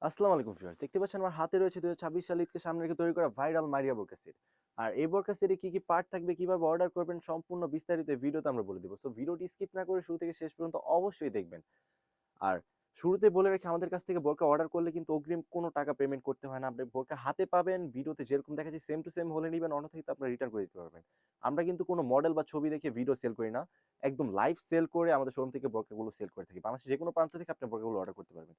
আসসালামু আলাইকুম ভিউয়ার্স, দেখতে পাচ্ছেন আমার হাতে রয়েছে 2026 সালে ঈদকে সামনে রেখে তৈরি করা ভাইরাল মারিয়া বোরকা সেট। আর এই বোরকা সেটে কি কি পার্ট থাকবে, কিভাবে অর্ডার করবেন, সম্পূর্ণ বিস্তারিত এই ভিডিওতে আমরা বলে দেব। সো ভিডিওটি স্কিপ না করে শুরু থেকে শেষ পর্যন্ত অবশ্যই দেখবেন। আর শুরুতে বলে রেখে, আমাদের কাছ থেকে বোরকা অর্ডার করলে কিন্তু অগ্রিম কোনো টাকা পেমেন্ট করতে হয় না। আপনি বোরকা হাতে পাবেন, ভিডিওতে যেরকম দেখাচ্ছি সেম টু সেম হলে নিবেন, অন্যথায় আপনারা রিটার্ন করে দিতে পারবেন। আমরা কিন্তু কোনো মডেল বা ছবি দেখে ভিডিও সেল করি না, একদম লাইভ সেল করে আমাদের শোরুম থেকে বোরকাগুলো সেল করে থাকি। বাংলাদেশের যে কোনো প্রান্ত থেকে আপনি বোরকাগুলো অর্ডার করতে পারবেন।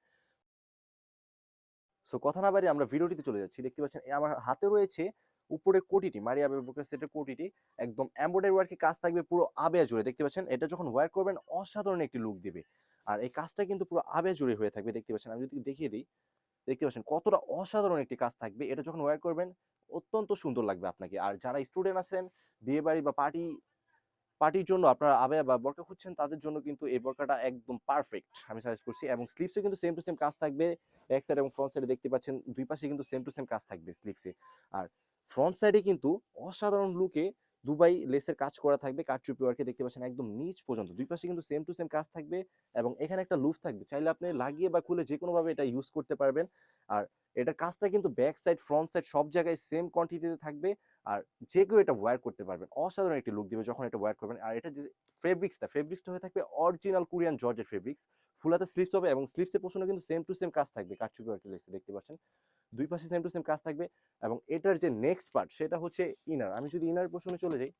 সো কথা না বাড়িয়ে আমরা ভিডিওটিতে চলে যাচ্ছি। দেখতে পাচ্ছেন আমার হাতে রয়েছে উপরে কোটিটি, মারিয়া বেবুকের সেটের কোটিটি একদম এমব্রয়ডারি ওয়ার্কের কাজ থাকবে পুরো আবেয়া জুড়ে। দেখতে পাচ্ছেন এটা যখন ওয়্যার করবেন অসাধারণ একটি লুক দিবে। আর এই কাজটা কিন্তু পুরো আবেয়া জুড়ে হয়ে থাকবে। দেখতে পাচ্ছেন, আমি যদি দেখিয়ে দিই, দেখতে পাচ্ছেন কতটা অসাধারণ একটি কাজ থাকবে। এটা যখন ওয়্যার করবেন অত্যন্ত সুন্দর লাগবে আপনাকে। আর যারা স্টুডেন্ট আছেন, বিয়ে বাড়ি বা পার্টির জন্য আপনারা আবেয়া বা বোরকা খুঁজছেন, তাদের জন্য কিন্তু এই বোরকাটা একদম পারফেক্ট আমি সাজেস্ট করছি। এবং স্লিপসে কিন্তু সেম টু সেম কাজ থাকবে। ব্যাক সাইড এবং ফ্রন্ট সাইডে দেখতে পাচ্ছেন দুই পাশে কিন্তু সেম টু সেম কাজ থাকবে স্লিপসে। আর ফ্রন্ট সাইডে কিন্তু অসাধারণ লুকে দুবাই লেসের কাজ করা থাকবে, কারচুপি ওয়ার্কে। দেখতে পাচ্ছেন একদম নিচ পর্যন্ত দুই পাশে কিন্তু সেম টু সেম কাজ থাকবে। এবং এখানে একটা লুফ থাকবে, চাইলে আপনি লাগিয়ে বা খুলে যে কোনোভাবে এটা ইউজ করতে পারবেন। আর এটার কাজটা কিন্তু ব্যাক সাইড ফ্রন্ট সাইড সব জায়গায় সেম কোয়ান্টিটিতে থাকবে। আর যে কেউ এটা ওয়্যার করতে পারবেন, অসাধারণ একটি লুক দিবে যখন এটা ওয়্যার করবেন। আর এটা যে ফেব্রিক্সটা হয়ে থাকবে অরিজিনাল কোরিয়ান জর্জেট ফেব্রিক্স। ফুল হাতে স্লিভস হবে এবং স্লিভসের পোর্শনে কিন্তু সেম টু সেম কাজ থাকবে, কারচুপি ওয়ার্কের লেসে দেখতে পাচ্ছেন দুই পাশে সেম টু সেম কাজ থাকবে। এবং এটার যে নেক্সট পার্ট সেটা হচ্ছে ইনার। আমি যদি ইনার পোর্শনে চলে যাই,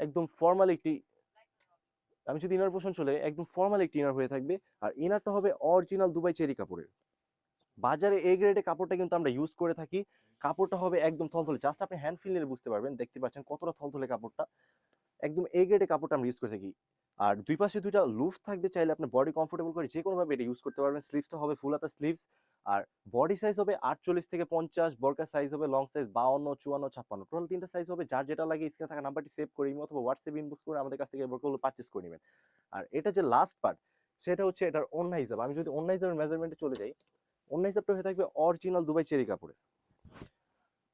একদম ফর্মাল একটি আমি যদি ইনার পোর্শন চলে একদম ফর্মাল একটি ইনার হয়ে থাকবে। আর ইনারটা হবে অরিজিনাল দুবাই চেরি কাপড়ের। বাজারে এ গ্রেডের কাপড়টা কিন্তু আমরা ইউজ করে থাকি। কাপড়টা হবে একদম থলথলে, জাস্ট আপনি হ্যান্ড ফিল নিলে বুঝতে পারবেন। দেখতে পাচ্ছেন কতটা থলথলে কাপড়টা, একদম এ গ্রেডের কাপড়টা আমরা ইউজ করে থাকি। আর দুই পাশে দুইটা লুফ থাকবে, চাইলে আপনি বডি কমফোর্টেবল করে যে কোনোভাবে এটা ইউজ করতে পারবেন। স্লিভসটা হবে ফুল হাতা স্লিভস। আর বডি সাইজ হবে 48 থেকে 50, বরকার সাইজ হবে লং সাইজ 52, 54, 56, টোটাল তিনটা সাইজ হবে। যার যেটা লাগে স্ক্রিনে থাকা নাম্বারটি সেভ করে ইমো অথবা হোয়াটসঅ্যাপ ইনবক্স করে আমাদের কাছ থেকে এই বোরকাগুলো পারচেজ করে নেবেন। আর এটা যে লাস্ট পার্ট সেটা হচ্ছে এটার ওড়না হিসাব। আমি যদি ওড়না হিসাবের মেজারমেন্টে চলে যাই, ওড়না হিসাবটা হয়ে থাকবে অরিজিনাল দুবাই চেরি কাপড়ের।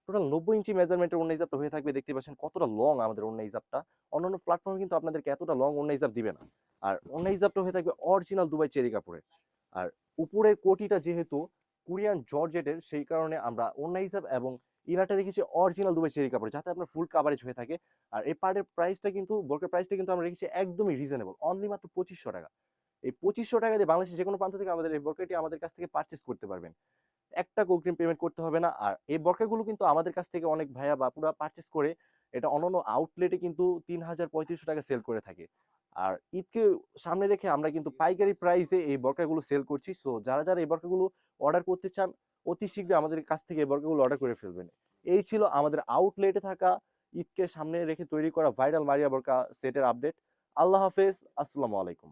টোটাল 90 ইঞ্চি মেজারমেন্টের ওড়না হিসাবটা হয়ে থাকবে। দেখতে পাচ্ছেন কতটা লং আমাদের ওড়না হিসাবটা। অন্যান্য প্ল্যাটফর্মে কিন্তু আপনাদেরকে এতটা লং ওড়না হিসাব দিবে না। আর ওড়না হিসাবটা হয়ে থাকবে অরিজিনাল দুবাই চেরি কাপড়ের। আর উপরের কোটিটা যেহেতু কোরিয়ান জর্জেটের, সেই কারণে আমরা ওড়না হিসাব এবং ইনারটা রেখেছি অরিজিনাল দুবাই চেরি কাপড়, যাতে আপনার ফুল কাভারেজ হয়ে থাকে। আর এই পার্টের প্রাইসটা কিন্তু, বোরকার প্রাইসটা কিন্তু আমরা রেখেছি একদমই রিজনেবল, অনলি মাত্র 2500 টাকা। এই 2500 টাকা দিয়ে বাংলাদেশের যে কোনো প্রান্ত থেকে আমাদের এই বোরকাটি আমাদের কাছ থেকে পারচেস করতে পারবেন। একটা অগ্রিম পেমেন্ট করতে হবে না। আর এই বরকাগুলো কিন্তু আমাদের কাছ থেকে অনেক ভাইয়া বাপুরা পারচেস করে এটা অন্যান্য আউটলেটে কিন্তু 3000 3500 টাকা সেল করে থাকে। আর ঈদকে সামনে রেখে আমরা কিন্তু পাইকারি প্রাইসে এই বরকাগুলো সেল করছি। সো যারা যারা এই বরকাগুলো অর্ডার করতে চান, অতি শীঘ্রই আমাদের কাছ থেকে এই বরকাগুলো অর্ডার করে ফেলবেন। এই ছিল আমাদের আউটলেটে থাকা ঈদকে সামনে রেখে তৈরি করা ভাইরাল মারিয়া বোরকা সেটের আপডেট। আল্লাহ হাফেজ, আসসালামু আলাইকুম।